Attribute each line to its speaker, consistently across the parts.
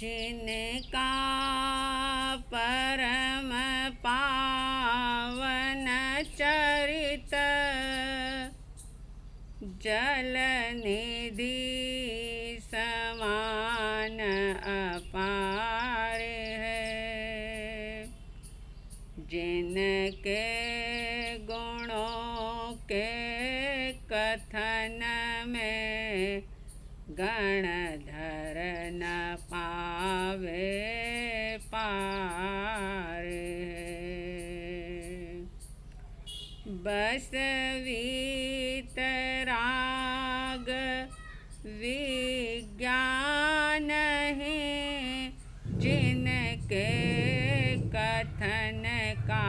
Speaker 1: जिनका परम पावन चरित जल निधि समान अपार है। जिनके गुणों के कथन में गणधर न पावे पार है। बस वीतराग विज्ञान है जिनके कथन का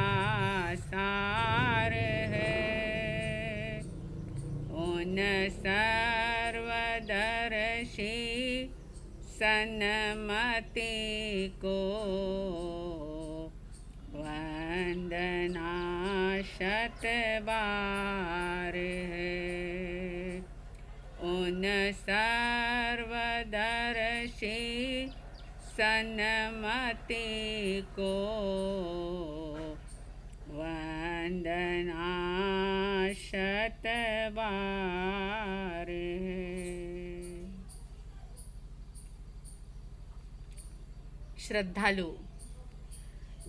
Speaker 1: सार है। उन सर्वदर्शी सन्मति को वंदना शत बार है। उन सर्वदर्शी सन्मति को वंदना शत बार है। श्रद्धालु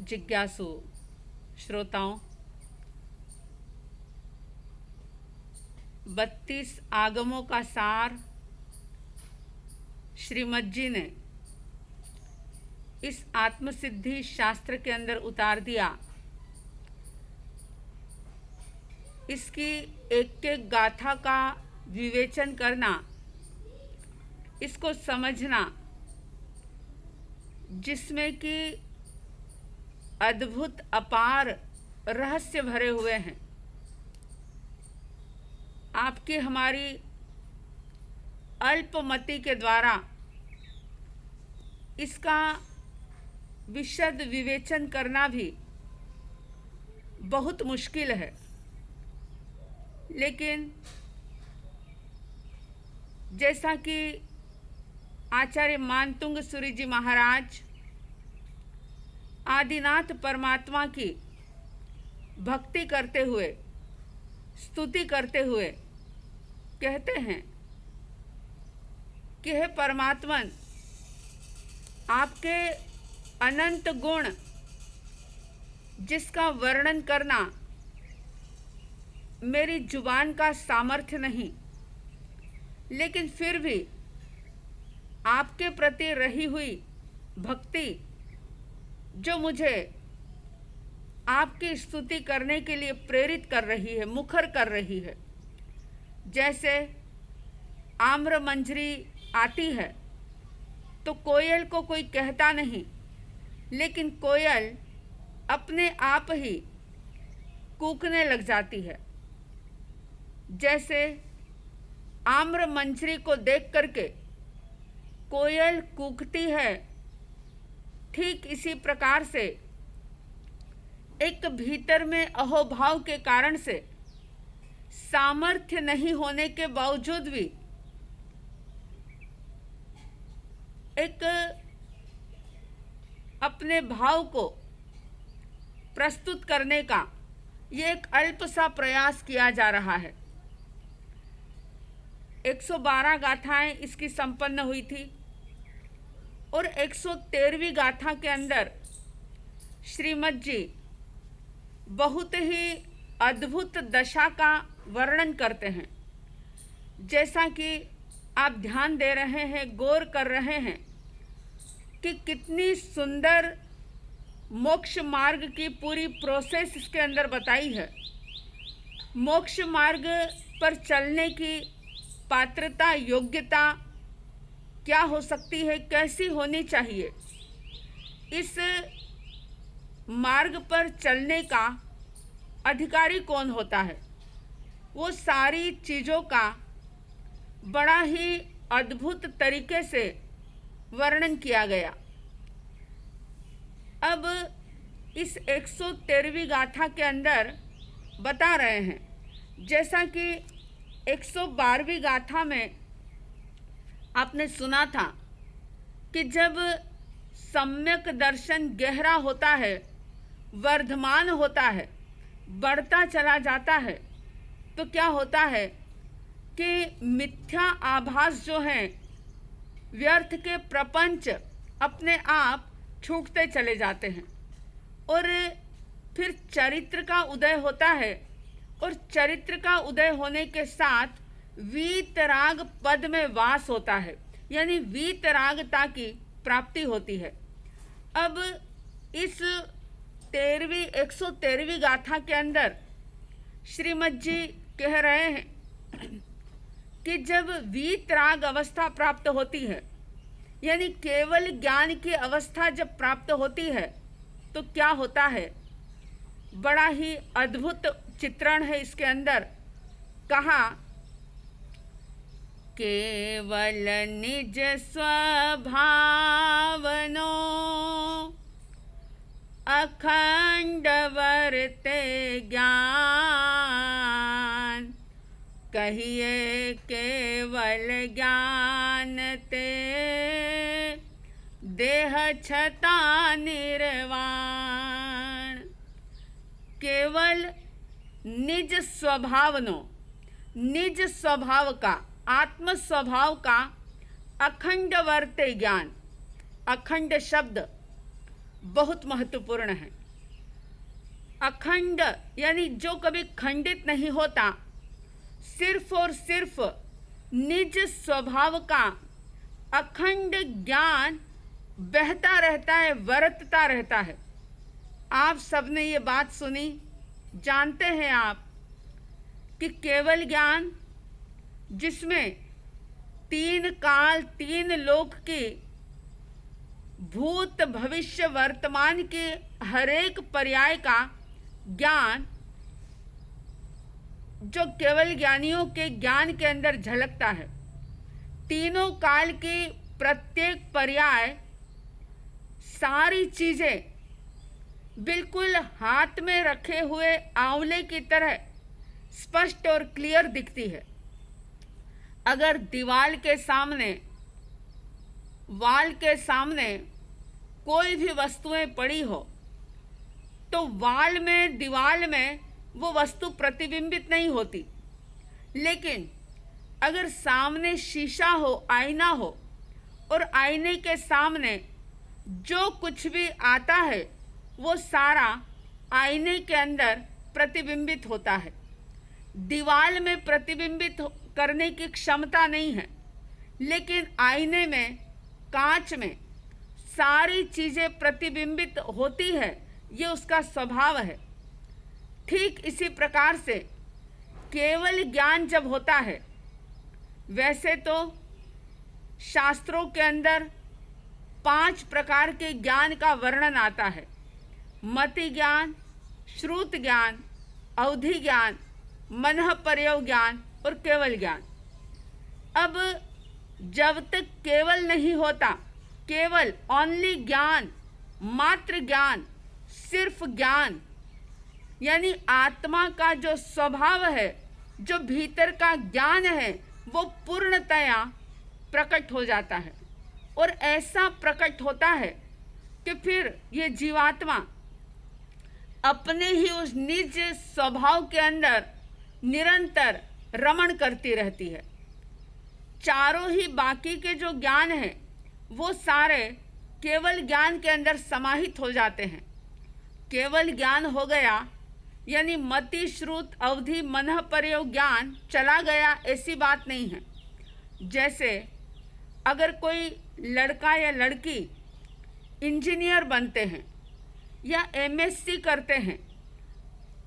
Speaker 1: जिज्ञासु श्रोताओं, 32 आगमों का सार श्रीमद जी ने इस आत्मसिद्धि शास्त्र के अंदर उतार दिया। इसकी एक एक गाथा का विवेचन करना, इसको समझना, जिसमें कि अद्भुत अपार रहस्य भरे हुए हैं, आपकी हमारी अल्पमति के द्वारा इसका विशद विवेचन करना भी बहुत मुश्किल है। लेकिन जैसा कि आचार्य मानतुंग सूरी जी महाराज आदिनाथ परमात्मा की भक्ति करते हुए, स्तुति करते हुए कहते हैं कि हे परमात्मन, आपके अनंत गुण जिसका वर्णन करना मेरी जुबान का सामर्थ्य नहीं, लेकिन फिर भी आपके प्रति रही हुई भक्ति जो मुझे आपकी स्तुति करने के लिए प्रेरित कर रही है, मुखर कर रही है। जैसे आम्र मंजरी आती है तो कोयल को कोई कहता नहीं, लेकिन कोयल अपने आप ही कूकने लग जाती है। जैसे आम्र मंजरी को देख करके कोयल कूकती है, ठीक इसी प्रकार से एक भीतर में अहोभाव के कारण से, सामर्थ्य नहीं होने के बावजूद भी एक अपने भाव को प्रस्तुत करने का ये एक अल्प सा प्रयास किया जा रहा है। 112 गाथाएं इसकी संपन्न हुई थी और 113वीं गाथा के अंदर श्रीमद जी बहुत ही अद्भुत दशा का वर्णन करते हैं। जैसा कि आप ध्यान दे रहे हैं, गौर कर रहे हैं कि कितनी सुंदर मोक्ष मार्ग की पूरी प्रोसेस इसके अंदर बताई है। मोक्ष मार्ग पर चलने की पात्रता, योग्यता क्या हो सकती है, कैसी होनी चाहिए, इस मार्ग पर चलने का अधिकारी कौन होता है, वो सारी चीज़ों का बड़ा ही अद्भुत तरीके से वर्णन किया गया। अब इस 113वीं गाथा के अंदर बता रहे हैं, जैसा कि 112वीं गाथा में आपने सुना था कि जब सम्यक दर्शन गहरा होता है, वर्धमान होता है, बढ़ता चला जाता है, तो क्या होता है कि मिथ्या आभास जो हैं, व्यर्थ के प्रपंच अपने आप छूटते चले जाते हैं और फिर चरित्र का उदय होता है। और चरित्र का उदय होने के साथ वीतराग पद में वास होता है, यानी वीतरागता की प्राप्ति होती है। अब इस 113वीं गाथा के अंदर श्रीमद जी कह रहे हैं कि जब वीतराग अवस्था प्राप्त होती है, यानी केवल ज्ञान की अवस्था जब प्राप्त होती है, तो क्या होता है। बड़ा ही अद्भुत चित्रण है इसके अंदर। कहा, केवल निज स्वभावनो अखंड वर्ते ज्ञान, कहिए केवल ज्ञान ते देह छता निर्वाण। केवल निज स्वभावनो, निज स्वभाव का, आत्म स्वभाव का अखंड वर्ते ज्ञान। अखंड शब्द बहुत महत्वपूर्ण है। अखंड यानी जो कभी खंडित नहीं होता, सिर्फ और सिर्फ निज स्वभाव का अखंड ज्ञान बहता रहता है, वर्तता रहता है। आप सबने ये बात सुनी, जानते हैं आप कि केवल ज्ञान जिसमें 3 काल 3 लोक की, भूत भविष्य वर्तमान के हरेक पर्याय का ज्ञान, जो केवल ज्ञानियों के ज्ञान के अंदर झलकता है। तीनों काल की प्रत्येक पर्याय, सारी चीजें बिल्कुल हाथ में रखे हुए आंवले की तरह स्पष्ट और क्लियर दिखती है। अगर दीवार के सामने, वाल के सामने कोई भी वस्तुएं पड़ी हो, तो वाल में, दीवार में वो वस्तु प्रतिबिंबित नहीं होती। लेकिन अगर सामने शीशा हो, आईना हो, और आईने के सामने जो कुछ भी आता है वो सारा आईने के अंदर प्रतिबिंबित होता है। दीवार में प्रतिबिंबित करने की क्षमता नहीं है, लेकिन आईने में, कांच में सारी चीजें प्रतिबिंबित होती है, ये उसका स्वभाव है। ठीक इसी प्रकार से केवल ज्ञान जब होता है, वैसे तो शास्त्रों के अंदर 5 प्रकार के ज्ञान का वर्णन आता है। मति ज्ञान, श्रुत ज्ञान, अवधि ज्ञान, मनः प्रयोग ज्ञान और केवल ज्ञान। अब जब तक केवल नहीं होता, केवल ओनली ज्ञान, मात्र ज्ञान, सिर्फ ज्ञान, यानी आत्मा का जो स्वभाव है, जो भीतर का ज्ञान है, वो पूर्णतया प्रकट हो जाता है। और ऐसा प्रकट होता है कि फिर ये जीवात्मा अपने ही उस निज स्वभाव के अंदर निरंतर रमण करती रहती है। चारों ही बाकी के जो ज्ञान हैं, वो सारे केवल ज्ञान के अंदर समाहित हो जाते हैं। केवल ज्ञान हो गया यानी मति, श्रुत, अवधि, मनः प्रयोग ज्ञान चला गया, ऐसी बात नहीं है। जैसे अगर कोई लड़का या लड़की इंजीनियर बनते हैं या एमएससी करते हैं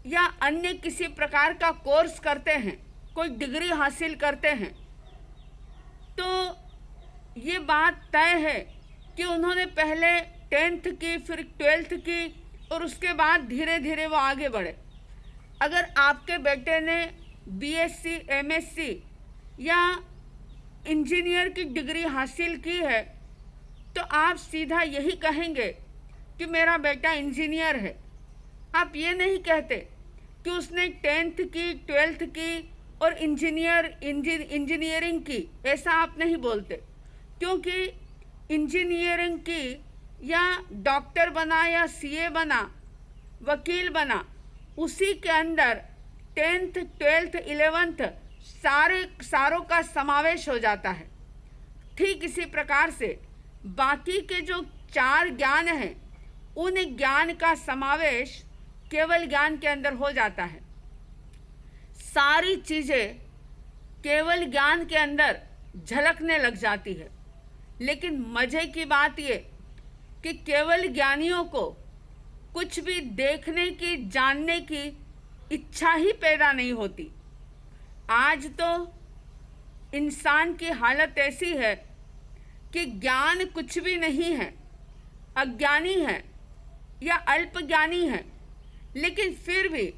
Speaker 1: या अन्य किसी प्रकार का कोर्स करते हैं, कोई डिग्री हासिल करते हैं, तो ये बात तय है कि उन्होंने पहले 10th की, फिर 12th की, और उसके बाद धीरे धीरे वो आगे बढ़े। अगर आपके बेटे ने बीएससी, एमएससी या इंजीनियर की डिग्री हासिल की है, तो आप सीधा यही कहेंगे कि मेरा बेटा इंजीनियर है। आप ये नहीं कहते कि उसने 10th की, 12th की और इंजीनियरिंग की, ऐसा आप नहीं बोलते, क्योंकि इंजीनियरिंग की या डॉक्टर बना या सीए बना, वकील बना, उसी के अंदर 10th 12th 11th सारों का समावेश हो जाता है। ठीक इसी प्रकार से बाकी के जो 4 ज्ञान हैं उन ज्ञान का समावेश केवल ज्ञान के अंदर हो जाता है। सारी चीज़ें केवल ज्ञान के अंदर झलकने लग जाती है। लेकिन मज़े की बात ये कि केवल ज्ञानियों को कुछ भी देखने की, जानने की इच्छा ही पैदा नहीं होती। आज तो इंसान की हालत ऐसी है कि ज्ञान कुछ भी नहीं है, अज्ञानी है या अल्पज्ञानी है, लेकिन फिर भी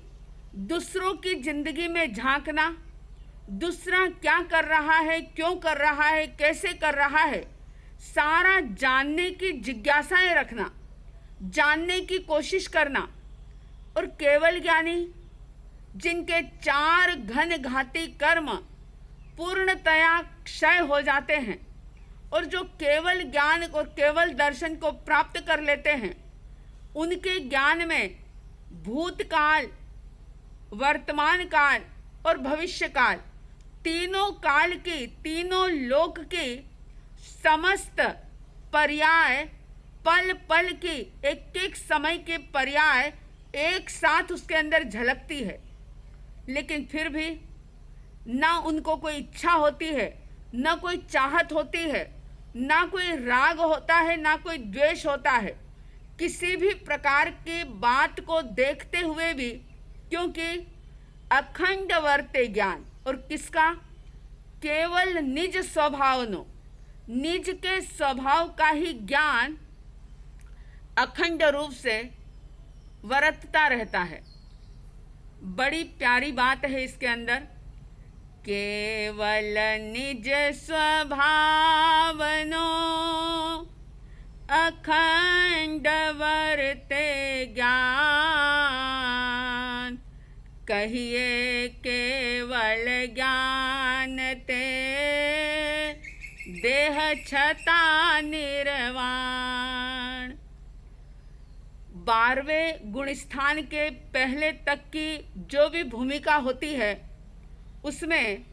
Speaker 1: दूसरों की जिंदगी में झांकना, दूसरा क्या कर रहा है, क्यों कर रहा है, कैसे कर रहा है, सारा जानने की जिज्ञासाएं रखना, जानने की कोशिश करना। और केवल ज्ञानी जिनके 4 घन घाती कर्म पूर्णतया क्षय हो जाते हैं और जो केवल ज्ञान और केवल दर्शन को प्राप्त कर लेते हैं, उनके ज्ञान में भूतकाल, वर्तमान काल और भविष्य काल, तीनों काल की, तीनों लोक की समस्त पर्याय, पल पल की, एक एक समय के पर्याय एक साथ उसके अंदर झलकती है। लेकिन फिर भी ना उनको कोई इच्छा होती है, ना कोई चाहत होती है, ना कोई राग होता है, ना कोई द्वेष होता है किसी भी प्रकार की बात को देखते हुए भी, क्योंकि अखंड वर्ते ज्ञान। और किसका? केवल निज स्वभावनो, निज के स्वभाव का ही ज्ञान अखंड रूप से वर्तता रहता है। बड़ी प्यारी बात है इसके अंदर, केवल निज स्वभावनो अखंड वर्ते ज्ञान, कहिए केवल ज्ञान ते देह छता निर्वाण। 12वें गुणस्थान के पहले तक की जो भी भूमिका होती है उसमें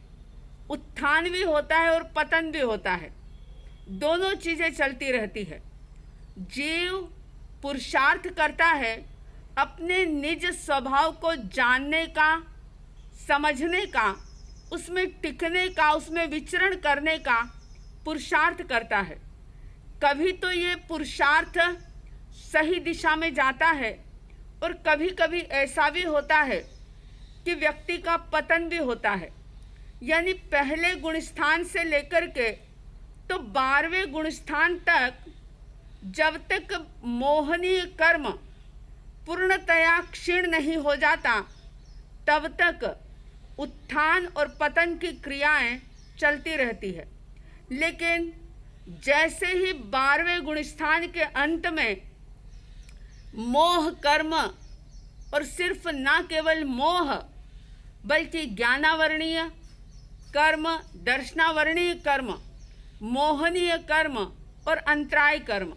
Speaker 1: उत्थान भी होता है और पतन भी होता है, दोनों चीज़ें चलती रहती है। जीव पुरुषार्थ करता है अपने निज स्वभाव को जानने का, समझने का, उसमें टिकने का, उसमें विचरण करने का पुरुषार्थ करता है। कभी तो ये पुरुषार्थ सही दिशा में जाता है और कभी कभी ऐसा भी होता है कि व्यक्ति का पतन भी होता है। यानी पहले गुणस्थान से लेकर के तो 12वें गुणस्थान तक जब तक मोहनीय कर्म पूर्णतया क्षीण नहीं हो जाता, तब तक उत्थान और पतन की क्रियाएं चलती रहती है। लेकिन जैसे ही 12वें गुणस्थान के अंत में मोह कर्म, और सिर्फ ना केवल मोह बल्कि ज्ञानावरणीय कर्म, दर्शनावरणीय कर्म, मोहनीय कर्म और अंतराय कर्म,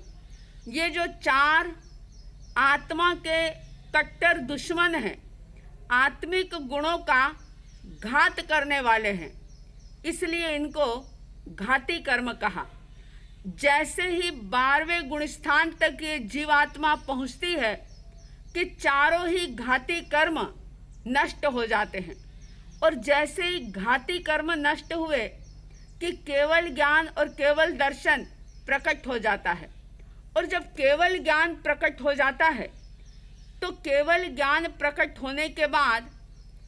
Speaker 1: ये जो 4 आत्मा के कट्टर दुश्मन हैं, आत्मिक गुणों का घात करने वाले हैं, इसलिए इनको घाती कर्म कहा। जैसे ही 12वें गुणस्थान तक ये जीवात्मा पहुंचती है कि चारों ही घाती कर्म नष्ट हो जाते हैं। और जैसे ही घाती कर्म नष्ट हुए कि केवल ज्ञान और केवल दर्शन प्रकट हो जाता है। और जब केवल ज्ञान प्रकट हो जाता है तो केवल ज्ञान प्रकट होने के बाद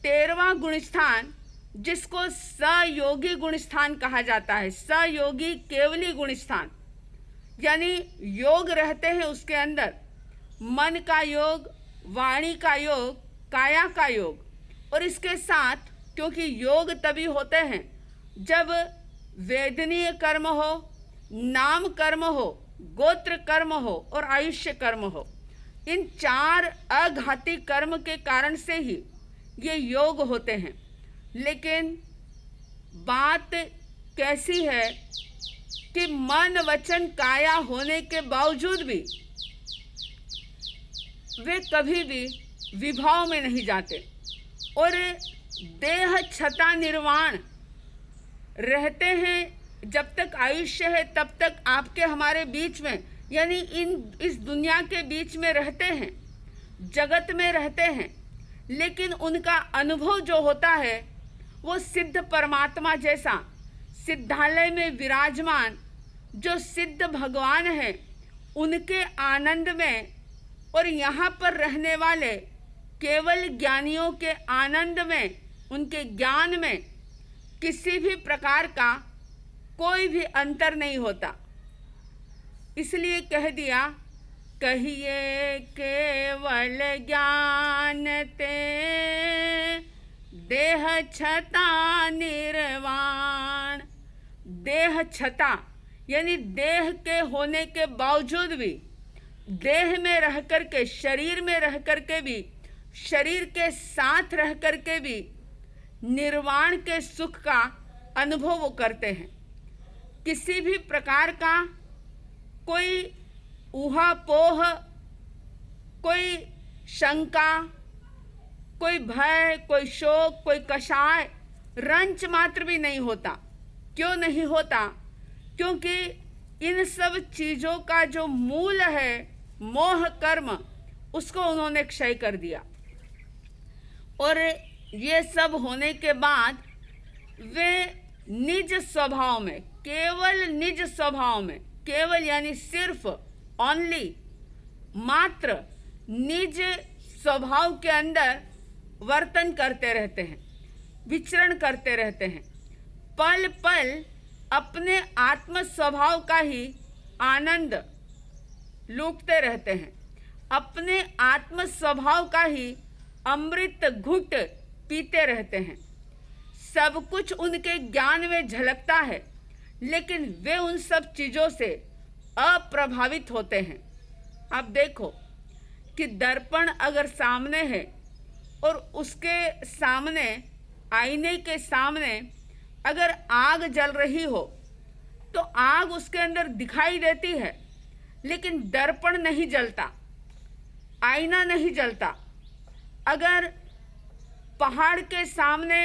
Speaker 1: 13वां गुणस्थान, जिसको सयोगी गुणस्थान कहा जाता है, सयोगी केवली गुणस्थान, यानी योग रहते हैं उसके अंदर, मन का योग, वाणी का योग, काया का योग। और इसके साथ, क्योंकि योग तभी होते हैं जब वेदनीय कर्म हो, नाम कर्म हो, गोत्र कर्म हो और आयुष्य कर्म हो। इन 4 अघाती कर्म के कारण से ही ये योग होते हैं। लेकिन बात कैसी है कि मन वचन काया होने के बावजूद भी वे कभी भी विभाव में नहीं जाते और देह छता निर्वाण रहते हैं। जब तक आयुष्य है तब तक आपके हमारे बीच में, यानी इस दुनिया के बीच में रहते हैं, जगत में रहते हैं, लेकिन उनका अनुभव जो होता है वो सिद्ध परमात्मा जैसा, सिद्धालय में विराजमान जो सिद्ध भगवान हैं उनके आनंद में और यहाँ पर रहने वाले केवल ज्ञानियों के आनंद में, उनके ज्ञान में किसी भी प्रकार का कोई भी अंतर नहीं होता। इसलिए कह दिया, कहिए केवल ज्ञान ते देह छता निर्वाण। देह छता यानी देह के होने के बावजूद भी, देह में रह कर के, शरीर में रह कर के भी, शरीर के साथ रह कर के भी निर्वाण के सुख का अनुभव वो करते हैं। किसी भी प्रकार का कोई ऊहापोह, कोई शंका, कोई भय, कोई शोक, कोई कषाय, रंच मात्र भी नहीं होता। क्यों नहीं होता? क्योंकि इन सब चीज़ों का जो मूल है मोह कर्म, उसको उन्होंने क्षय कर दिया और ये सब होने के बाद वे निज स्वभाव में, केवल निज स्वभाव में, केवल यानी सिर्फ, ओनली, मात्र निज स्वभाव के अंदर वर्तन करते रहते हैं, विचरण करते रहते हैं। पल पल अपने आत्म स्वभाव का ही आनंद लूटते रहते हैं, अपने आत्म स्वभाव का ही अमृत घुट पीते रहते हैं। सब कुछ उनके ज्ञान में झलकता है, लेकिन वे उन सब चीज़ों से अप्रभावित होते हैं। अब देखो कि दर्पण अगर सामने है और उसके सामने, आईने के सामने अगर आग जल रही हो तो आग उसके अंदर दिखाई देती है, लेकिन दर्पण नहीं जलता, आईना नहीं जलता। अगर पहाड़ के सामने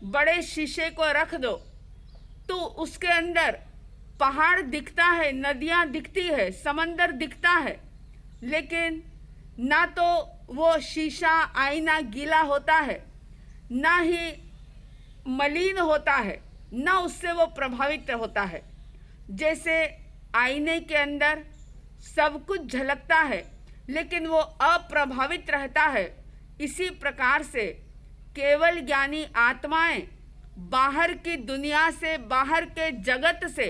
Speaker 1: बड़े शीशे को रख दो तो उसके अंदर पहाड़ दिखता है, नदियाँ दिखती है, समंदर दिखता है, लेकिन ना तो वो शीशा आईना गीला होता है, ना ही मलिन होता है, ना उससे वो प्रभावित होता है। जैसे आईने के अंदर सब कुछ झलकता है लेकिन वो अप्रभावित रहता है, इसी प्रकार से केवल ज्ञानी आत्माएं बाहर की दुनिया से, बाहर के जगत से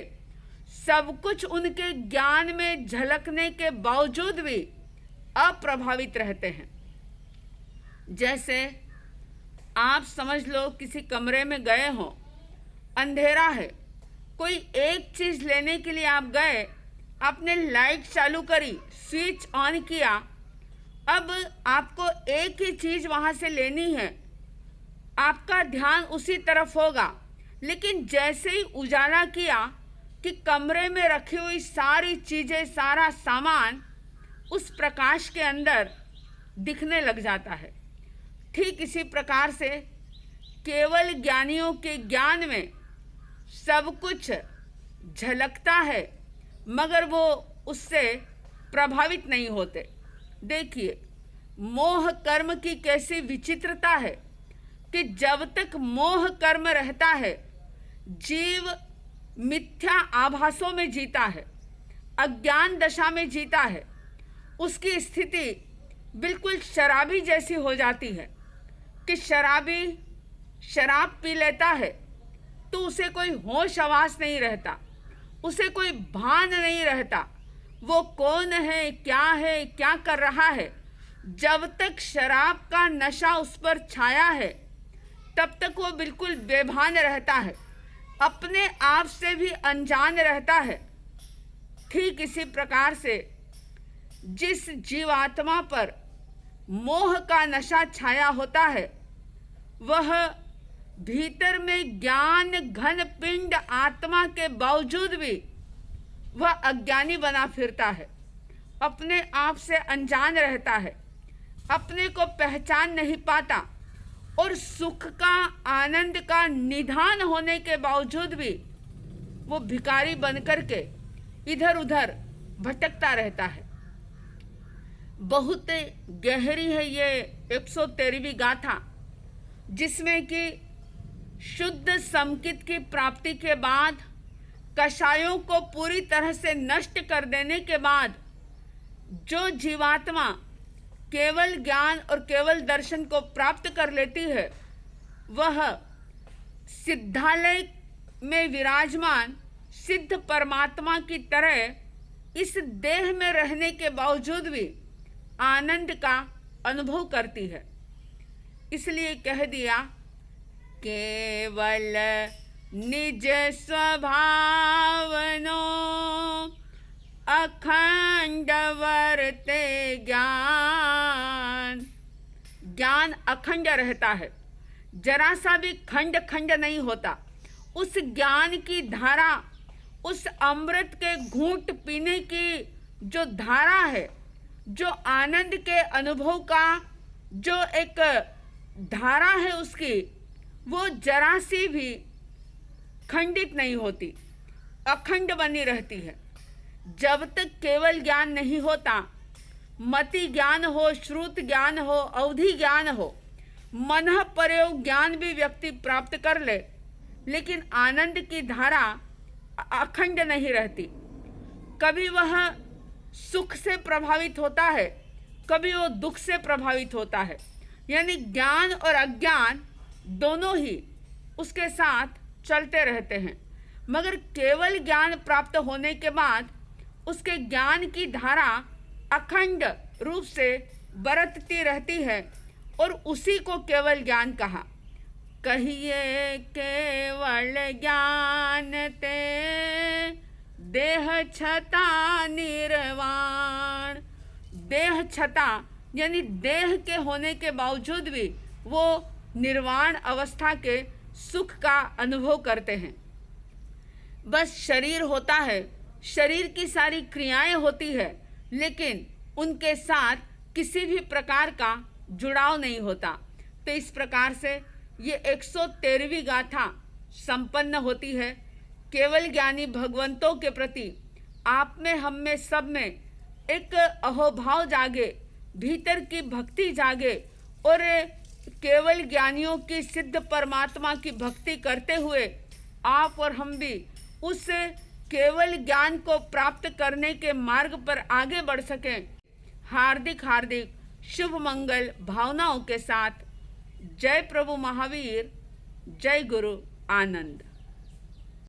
Speaker 1: सब कुछ उनके ज्ञान में झलकने के बावजूद भी अप्रभावित रहते हैं। जैसे आप समझ लो किसी कमरे में गए हो, अंधेरा है, कोई एक चीज़ लेने के लिए आप गए, आपने लाइट चालू करी, स्विच ऑन किया, अब आपको एक ही चीज़ वहाँ से लेनी है, आपका ध्यान उसी तरफ होगा। लेकिन जैसे ही उजाला किया कि कमरे में रखी हुई सारी चीज़ें, सारा सामान उस प्रकाश के अंदर दिखने लग जाता है। ठीक इसी प्रकार से केवल ज्ञानियों के ज्ञान में सब कुछ झलकता है मगर वो उससे प्रभावित नहीं होते। देखिए मोह कर्म की कैसी विचित्रता है कि जब तक मोह कर्म रहता है जीव मिथ्या आभासों में जीता है, अज्ञान दशा में जीता है, उसकी स्थिति बिल्कुल शराबी जैसी हो जाती है कि शराबी शराब पी लेता है तो उसे कोई होश आवास नहीं रहता, उसे कोई भान नहीं रहता, वो कौन है, क्या कर रहा है। जब तक शराब का नशा उस पर छाया है तब तक वो बिल्कुल बेभान रहता है, अपने आप से भी अनजान रहता है। ठीक इसी प्रकार से जिस जीवात्मा पर मोह का नशा छाया होता है वह भीतर में ज्ञान घन पिंड आत्मा के बावजूद भी वह अज्ञानी बना फिरता है, अपने आप से अनजान रहता है, अपने को पहचान नहीं पाता और सुख का, आनंद का निधान होने के बावजूद भी वो भिखारी बनकर के इधर उधर भटकता रहता है। बहुत गहरी है ये 113वीं गाथा, जिसमें कि शुद्ध समकित की प्राप्ति के बाद, कषायों को पूरी तरह से नष्ट कर देने के बाद जो जीवात्मा केवल ज्ञान और केवल दर्शन को प्राप्त कर लेती है, वह सिद्धालय में विराजमान सिद्ध परमात्मा की तरह इस देह में रहने के बावजूद भी आनंद का अनुभव करती है। इसलिए कह दिया, केवल निज स्वभावनो अखंड वर्ते ज्ञान। ज्ञान अखंड रहता है, जरा सा भी खंड खंड नहीं होता। उस ज्ञान की धारा, उस अमृत के घूंट पीने की जो धारा है, जो आनंद के अनुभव का जो एक धारा है उसकी, वो जरा सी भी खंडित नहीं होती, अखंड बनी रहती है। जब तक केवल ज्ञान नहीं होता, मति ज्ञान हो, श्रुत ज्ञान हो, अवधि ज्ञान हो, मनः प्रयोग ज्ञान भी व्यक्ति प्राप्त कर ले, लेकिन आनंद की धारा अखंड नहीं रहती। कभी वह सुख से प्रभावित होता है, कभी वो दुख से प्रभावित होता है। यानी ज्ञान और अज्ञान दोनों ही उसके साथ चलते रहते हैं। मगर केवल ज्ञान प्राप्त होने के बाद उसके ज्ञान की धारा अखंड रूप से बरतती रहती है और उसी को केवल ज्ञान कहा। कहिए केवल ज्ञान ते देह छता निर्वाण। देह छता यानी देह के होने के बावजूद भी वो निर्वाण अवस्था के सुख का अनुभव करते हैं। बस शरीर होता है, शरीर की सारी क्रियाएं होती है, लेकिन उनके साथ किसी भी प्रकार का जुड़ाव नहीं होता। तो इस प्रकार से ये 113वीं गाथा संपन्न होती है। केवल ज्ञानी भगवंतों के प्रति आप में, हम में, सब में एक अहोभाव जागे, भीतर की भक्ति जागे और केवल ज्ञानियों की सिद्ध परमात्मा की भक्ति करते हुए आप और हम भी उस केवल ज्ञान को प्राप्त करने के मार्ग पर आगे बढ़ सकें। हार्दिक हार्दिक शुभ मंगल भावनाओं के साथ जय प्रभु महावीर, जय गुरु आनंद।